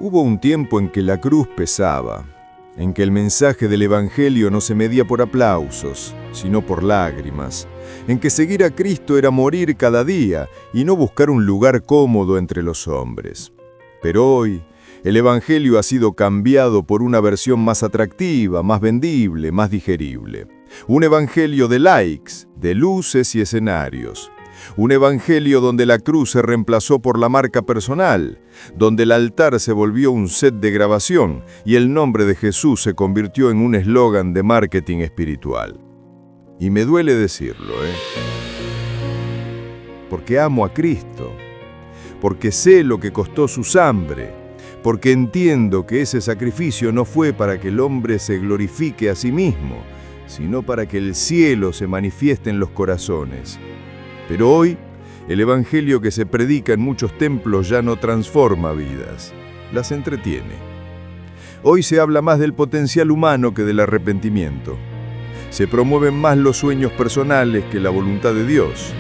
Hubo un tiempo en que la cruz pesaba, en que el mensaje del Evangelio no se medía por aplausos, sino por lágrimas, en que seguir a Cristo era morir cada día y no buscar un lugar cómodo entre los hombres. Pero hoy, el Evangelio ha sido cambiado por una versión más atractiva, más vendible, más digerible. Un Evangelio de likes, de luces y escenarios. Un evangelio donde la cruz se reemplazó por la marca personal, donde el altar se volvió un set de grabación y el nombre de Jesús se convirtió en un eslogan de marketing espiritual. Y me duele decirlo, porque amo a Cristo, porque sé lo que costó su sangre, porque entiendo que ese sacrificio no fue para que el hombre se glorifique a sí mismo, sino para que el cielo se manifieste en los corazones. Pero hoy, el evangelio que se predica en muchos templos ya no transforma vidas, las entretiene. Hoy se habla más del potencial humano que del arrepentimiento. Se promueven más los sueños personales que la voluntad de Dios.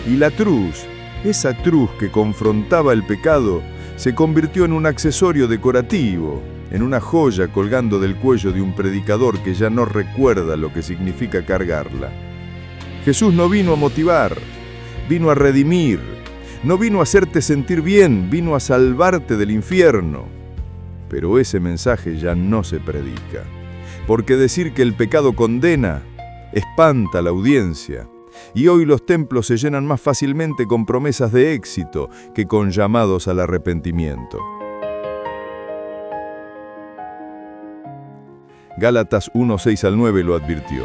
Y la cruz, esa cruz que confrontaba el pecado, se convirtió en un accesorio decorativo, en una joya colgando del cuello de un predicador que ya no recuerda lo que significa cargarla. Jesús no vino a motivar, vino a redimir, no vino a hacerte sentir bien, vino a salvarte del infierno. Pero ese mensaje ya no se predica, porque decir que el pecado condena espanta a la audiencia, y hoy los templos se llenan más fácilmente con promesas de éxito que con llamados al arrepentimiento. Gálatas 1:6-9 lo advirtió.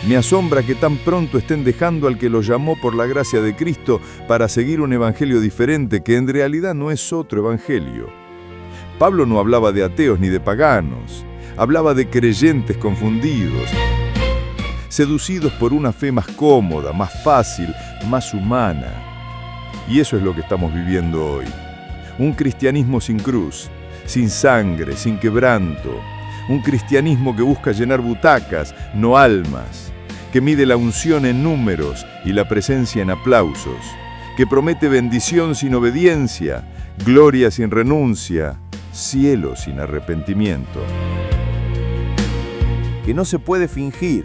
Me asombra que tan pronto estén dejando al que los llamó por la gracia de Cristo para seguir un evangelio diferente que en realidad no es otro evangelio. Pablo no hablaba de ateos ni de paganos, hablaba de creyentes confundidos, seducidos por una fe más cómoda, más fácil, más humana. Y eso es lo que estamos viviendo hoy. Un cristianismo sin cruz, sin sangre, sin quebranto. Un cristianismo que busca llenar butacas, no almas, que mide la unción en números y la presencia en aplausos, que promete bendición sin obediencia, gloria sin renuncia, cielo sin arrepentimiento. Que no se puede fingir.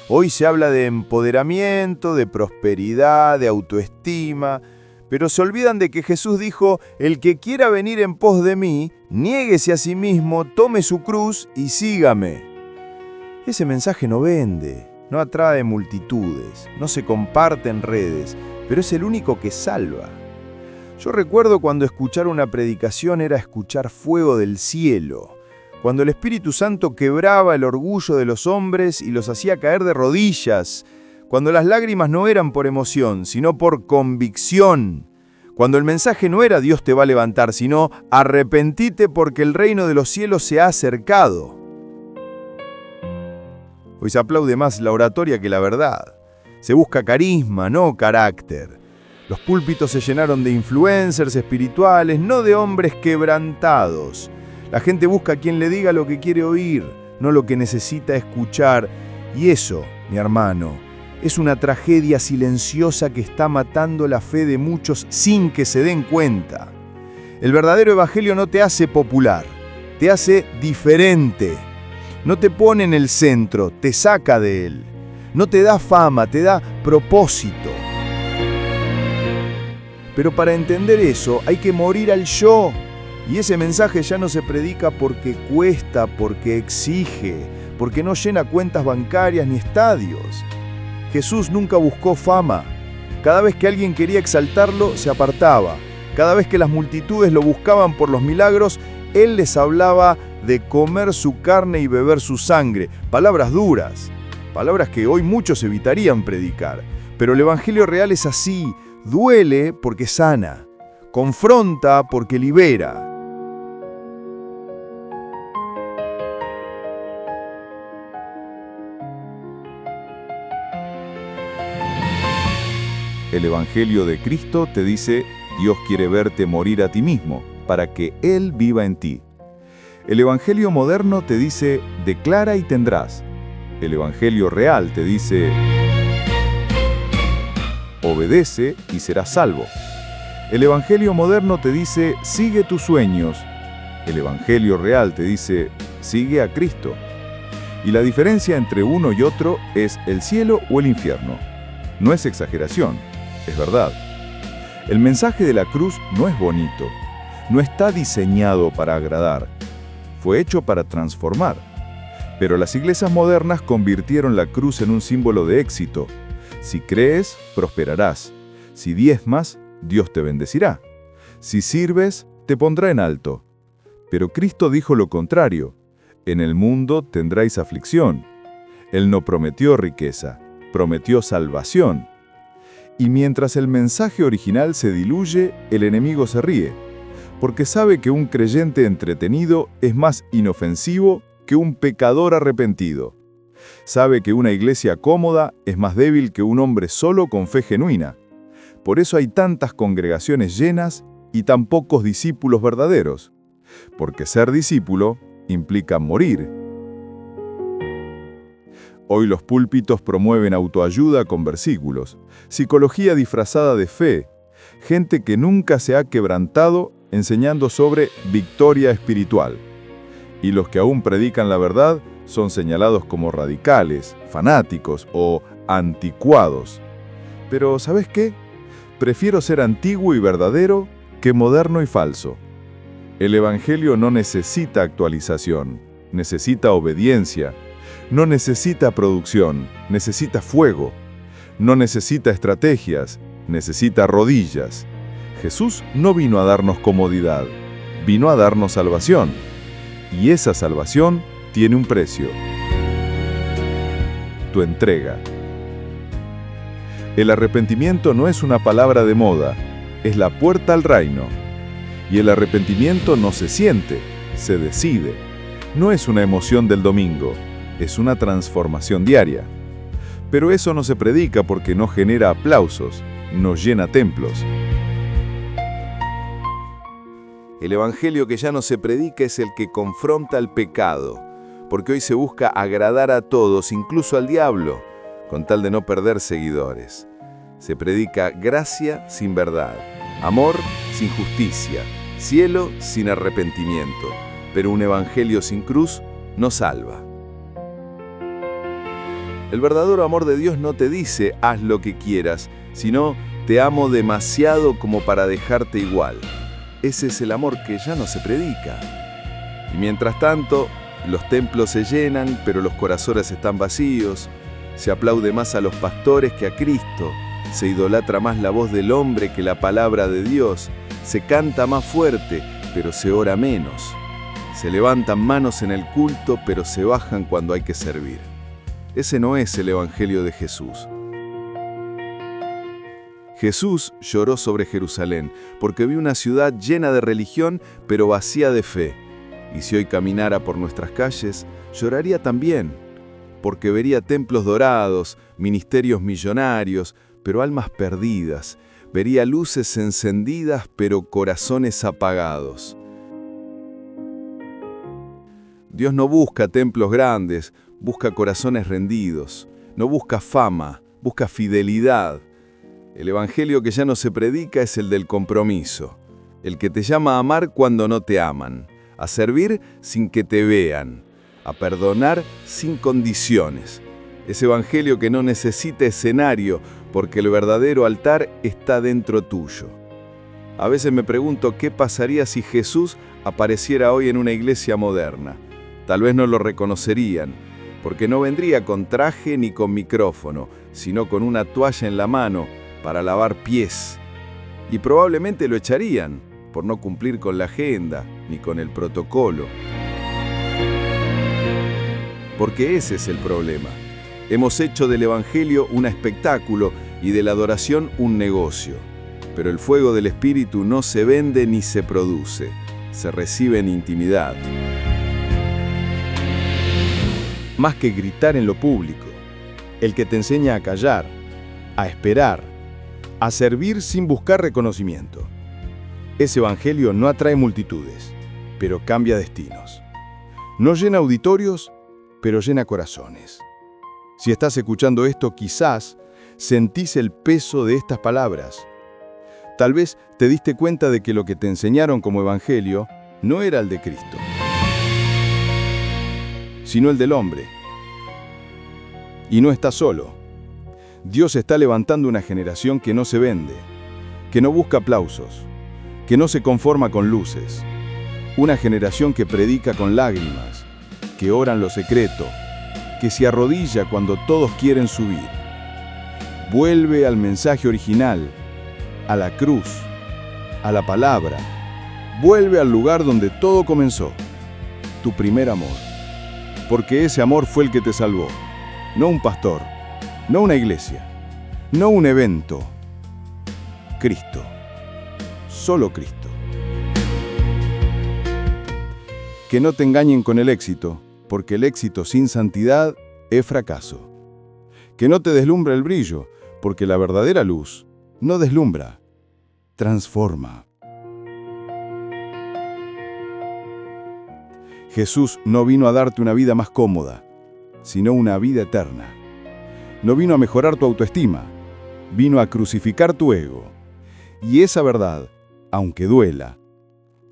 Hoy se habla de empoderamiento, de prosperidad, de autoestima, pero se olvidan de que Jesús dijo, el que quiera venir en pos de mí, niéguese a sí mismo, tome su cruz y sígame. Ese mensaje no vende, no atrae multitudes, no se comparte en redes, pero es el único que salva. Yo recuerdo cuando escuchar una predicación era escuchar fuego del cielo, cuando el Espíritu Santo quebraba el orgullo de los hombres y los hacía caer de rodillas, cuando las lágrimas no eran por emoción, sino por convicción. Cuando el mensaje no era Dios te va a levantar, sino arrepentite porque el reino de los cielos se ha acercado. Hoy se aplaude más la oratoria que la verdad. Se busca carisma, no carácter. Los púlpitos se llenaron de influencers espirituales, no de hombres quebrantados. La gente busca a quien le diga lo que quiere oír, no lo que necesita escuchar. Y eso, mi hermano, es una tragedia silenciosa que está matando la fe de muchos sin que se den cuenta. El verdadero evangelio no te hace popular, te hace diferente. No te pone en el centro, te saca de él. No te da fama, te da propósito. Pero para entender eso hay que morir al yo. Y ese mensaje ya no se predica porque cuesta, porque exige, porque no llena cuentas bancarias ni estadios. Jesús nunca buscó fama. Cada vez que alguien quería exaltarlo, se apartaba. Cada vez que las multitudes lo buscaban por los milagros, Él les hablaba de comer su carne y beber su sangre. Palabras duras, palabras que hoy muchos evitarían predicar. Pero el evangelio real es así. Duele porque sana. Confronta porque libera. El Evangelio de Cristo te dice, Dios quiere verte morir a ti mismo, para que Él viva en ti. El Evangelio moderno te dice, declara y tendrás. El Evangelio real te dice, obedece y serás salvo. El Evangelio moderno te dice, sigue tus sueños. El Evangelio real te dice, sigue a Cristo. Y la diferencia entre uno y otro es el cielo o el infierno. No es exageración, es verdad. El mensaje de la cruz no es bonito, no está diseñado para agradar, fue hecho para transformar. Pero las iglesias modernas convirtieron la cruz en un símbolo de éxito. Si crees, prosperarás. Si diezmas, Dios te bendecirá. Si sirves, te pondrá en alto. Pero Cristo dijo lo contrario. En el mundo tendráis aflicción. Él no prometió riqueza, prometió salvación. Y mientras el mensaje original se diluye, el enemigo se ríe, porque sabe que un creyente entretenido es más inofensivo que un pecador arrepentido. Sabe que una iglesia cómoda es más débil que un hombre solo con fe genuina. Por eso hay tantas congregaciones llenas y tan pocos discípulos verdaderos. Porque ser discípulo implica morir. Hoy los púlpitos promueven autoayuda con versículos, psicología disfrazada de fe, gente que nunca se ha quebrantado enseñando sobre victoria espiritual. Y los que aún predican la verdad son señalados como radicales, fanáticos o anticuados. Pero ¿sabes qué? Prefiero ser antiguo y verdadero que moderno y falso. El Evangelio no necesita actualización, necesita obediencia. No necesita producción, necesita fuego. No necesita estrategias, necesita rodillas. Jesús no vino a darnos comodidad, vino a darnos salvación. Y esa salvación tiene un precio. Tu entrega. El arrepentimiento no es una palabra de moda, es la puerta al reino. Y el arrepentimiento no se siente, se decide. No es una emoción del domingo, es una transformación diaria. Pero eso no se predica porque no genera aplausos, no llena templos. El evangelio que ya no se predica es el que confronta al pecado, porque hoy se busca agradar a todos, incluso al diablo, con tal de no perder seguidores. Se predica gracia sin verdad, amor sin justicia, cielo sin arrepentimiento, pero un evangelio sin cruz no salva. El verdadero amor de Dios no te dice haz lo que quieras, sino te amo demasiado como para dejarte igual. Ese es el amor que ya no se predica. Y mientras tanto, los templos se llenan, pero los corazones están vacíos. Se aplaude más a los pastores que a Cristo. Se idolatra más la voz del hombre que la palabra de Dios. Se canta más fuerte, pero se ora menos. Se levantan manos en el culto, pero se bajan cuando hay que servir. Ese no es el evangelio de Jesús. Jesús lloró sobre Jerusalén, porque vio una ciudad llena de religión, pero vacía de fe. Y si hoy caminara por nuestras calles, lloraría también, porque vería templos dorados, ministerios millonarios, pero almas perdidas. Vería luces encendidas, pero corazones apagados. Dios no busca templos grandes, busca corazones rendidos. No busca fama, busca fidelidad. El evangelio que ya no se predica es el del compromiso, el que te llama a amar cuando no te aman, a servir sin que te vean, a perdonar sin condiciones. Ese evangelio que no necesita escenario, porque el verdadero altar está dentro tuyo. A veces me pregunto qué pasaría si Jesús apareciera hoy en una iglesia moderna. Tal vez no lo reconocerían, porque no vendría con traje ni con micrófono, sino con una toalla en la mano, para lavar pies, y probablemente lo echarían por no cumplir con la agenda ni con el protocolo. Porque ese es el problema. Hemos hecho del evangelio un espectáculo y de la adoración un negocio. Pero el fuego del Espíritu no se vende ni se produce, se recibe en intimidad. Más que gritar en lo público, el que te enseña a callar, a esperar, a servir sin buscar reconocimiento. Ese evangelio no atrae multitudes, pero cambia destinos. No llena auditorios, pero llena corazones. Si estás escuchando esto, quizás sentís el peso de estas palabras. Tal vez te diste cuenta de que lo que te enseñaron como evangelio no era el de Cristo, sino el del hombre. Y no está solo. Dios está levantando una generación que no se vende, que no busca aplausos, que no se conforma con luces. Una generación que predica con lágrimas, que ora en lo secreto, que se arrodilla cuando todos quieren subir. Vuelve al mensaje original, a la cruz, a la palabra. Vuelve al lugar donde todo comenzó, tu primer amor. Porque ese amor fue el que te salvó, no un pastor, no una iglesia, no un evento. Cristo, solo Cristo. Que no te engañen con el éxito, porque el éxito sin santidad es fracaso. Que no te deslumbre el brillo, porque la verdadera luz no deslumbra, transforma. Jesús no vino a darte una vida más cómoda, sino una vida eterna. No vino a mejorar tu autoestima, vino a crucificar tu ego. Y esa verdad, aunque duela,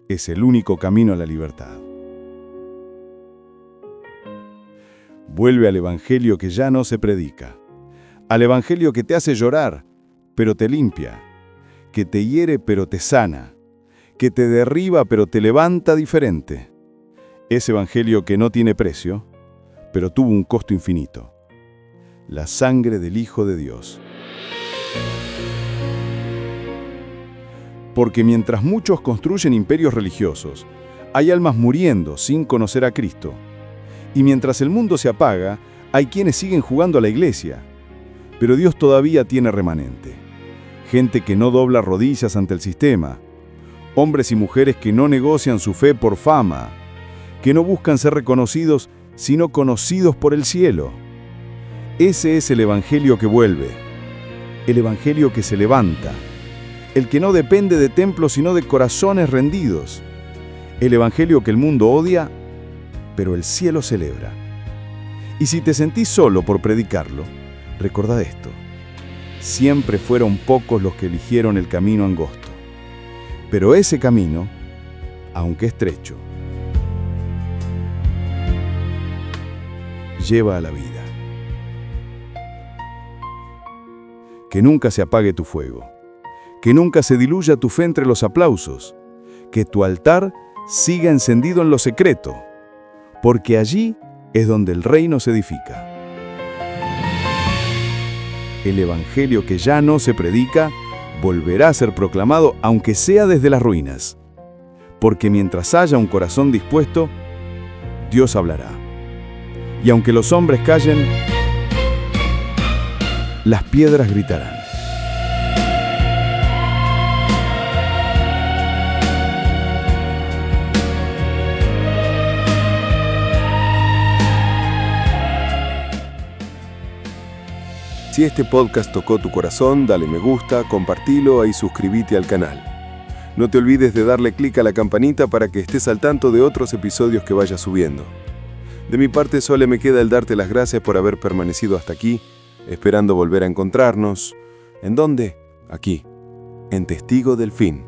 es el único camino a la libertad. Vuelve al evangelio que ya no se predica, al evangelio que te hace llorar, pero te limpia, que te hiere pero te sana, que te derriba pero te levanta diferente. Ese evangelio que no tiene precio, pero tuvo un costo infinito: la sangre del Hijo de Dios. Porque mientras muchos construyen imperios religiosos, hay almas muriendo sin conocer a Cristo. Y mientras el mundo se apaga, hay quienes siguen jugando a la iglesia. Pero Dios todavía tiene remanente. Gente que no dobla rodillas ante el sistema. Hombres y mujeres que no negocian su fe por fama. Que no buscan ser reconocidos, sino conocidos por el cielo. Ese es el evangelio que vuelve. El evangelio que se levanta. El que no depende de templos, sino de corazones rendidos. El evangelio que el mundo odia, pero el cielo celebra. Y si te sentís solo por predicarlo, recordad esto: siempre fueron pocos los que eligieron el camino angosto. Pero ese camino, aunque estrecho, lleva a la vida. Que nunca se apague tu fuego, que nunca se diluya tu fe entre los aplausos, que tu altar siga encendido en lo secreto, porque allí es donde el reino se edifica. El evangelio que ya no se predica volverá a ser proclamado, aunque sea desde las ruinas, porque mientras haya un corazón dispuesto, Dios hablará. Y aunque los hombres callen, las piedras gritarán. Si este podcast tocó tu corazón, dale me gusta, compartilo y suscríbete al canal. No te olvides de darle clic a la campanita para que estés al tanto de otros episodios que vaya subiendo. De mi parte solo me queda el darte las gracias por haber permanecido hasta aquí, esperando volver a encontrarnos. ¿En dónde? Aquí, en Testigo del Fin.